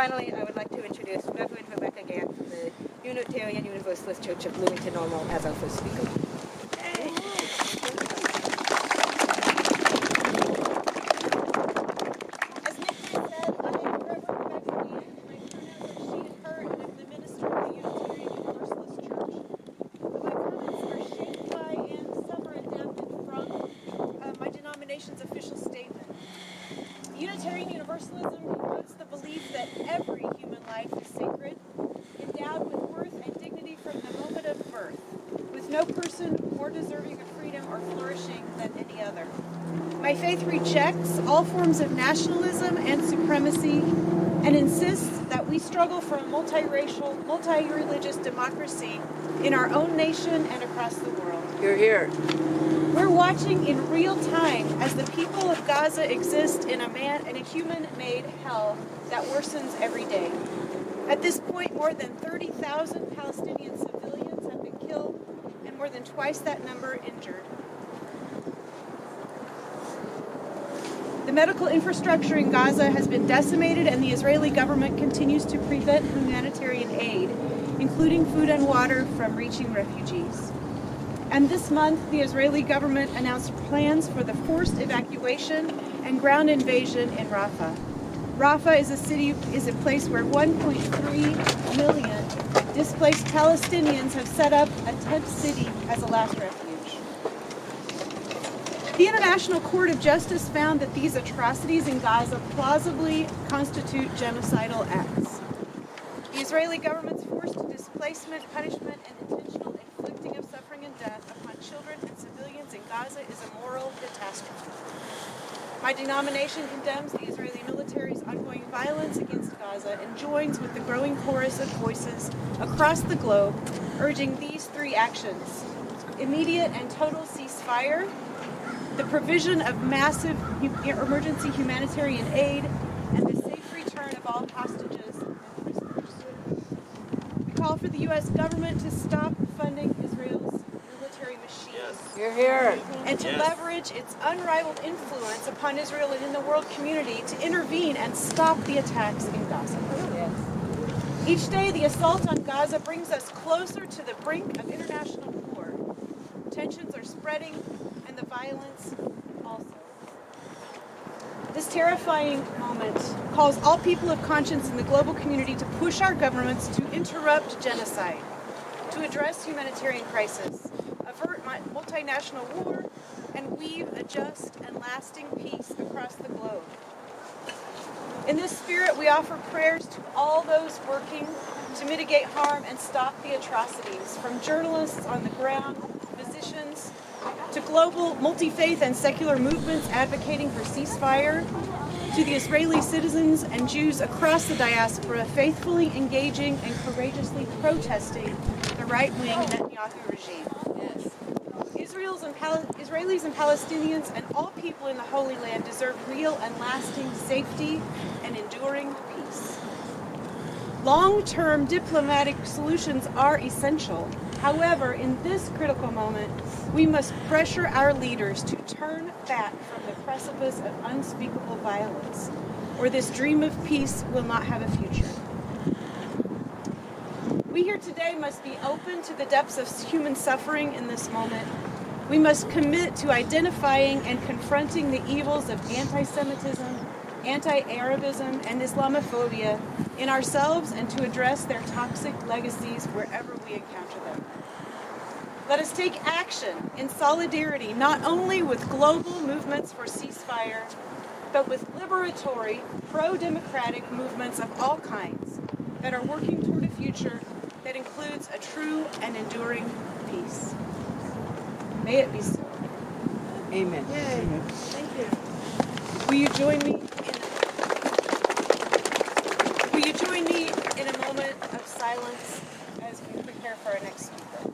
finally, I would like to introduce Reverend Rebecca Gant from the Unitarian Universalist Church of Bloomington-Normal as our first speaker. As Nick said, I am Reverend Rebecca Gant. My pronouns are she and her, and I'm the minister of the Unitarian Universalist Church. My comments are shaped by and some are adapted from my denomination's official statement. Unitarian Universalism promotes the belief that every human life is sacred, endowed with worth and dignity from the moment of birth, with no person more deserving of freedom or flourishing than any other. My faith rejects all forms of nationalism and supremacy and insists that we struggle for a multiracial, multi-religious democracy in our own nation and across the world. You're here. We're watching in real time as the people of Gaza exist in a human-made hell that worsens every day. At this point, more than 30,000 Palestinian civilians have been killed and more than twice that number injured. The medical infrastructure in Gaza has been decimated, and the Israeli government continues to prevent humanitarian aid, including food and water, from reaching refugees. And this month, the Israeli government announced plans for the forced evacuation and ground invasion in Rafah. Rafah is a place where 1.3 million displaced Palestinians have set up a tent city as a last refuge. The International Court of Justice found that these atrocities in Gaza plausibly constitute genocidal acts. The Israeli government's forced displacement, punishment, and intentional inflicting of suffering and death upon children and civilians in Gaza is a moral catastrophe. My denomination condemns the Israeli military's ongoing violence against Gaza and joins with the growing chorus of voices across the globe urging these three actions: immediate and total ceasefire, the provision of massive emergency humanitarian aid, and the safe return of all hostages and prisoners. We call for the U.S. government to stop funding Israel's military machine. You're here. And to leverage its unrivaled influence upon Israel and in the world community to intervene and stop the attacks in Gaza. Yes. Each day, the assault on Gaza brings us closer to the brink of international war. Tensions are spreading, and the violence also. This terrifying moment calls all people of conscience in the global community to push our governments to interrupt genocide, to address humanitarian crisis, avert multinational war, and weave a just and lasting peace across the globe. In this spirit, we offer prayers to all those working to mitigate harm and stop the atrocities, from journalists on the ground, physicians, to global multi-faith and secular movements advocating for ceasefire, to the Israeli citizens and Jews across the diaspora faithfully engaging and courageously protesting the right-wing Netanyahu regime. Yes. Israelis and Palestinians and all people in the Holy Land deserve real and lasting safety and enduring peace. Long-term diplomatic solutions are essential. However, in this critical moment, we must pressure our leaders to turn back from the precipice of unspeakable violence, or this dream of peace will not have a future. We here today must be open to the depths of human suffering in this moment. We must commit to identifying and confronting the evils of anti-Semitism, anti-Arabism, and Islamophobia in ourselves and to address their toxic legacies wherever we encounter them. Let us take action in solidarity not only with global movements for ceasefire, but with liberatory, pro-democratic movements of all kinds that are working toward a future that includes a true and enduring peace. May it be so. Amen. Yay. Thank you. Will you join me in a moment of silence as we prepare for our next speaker?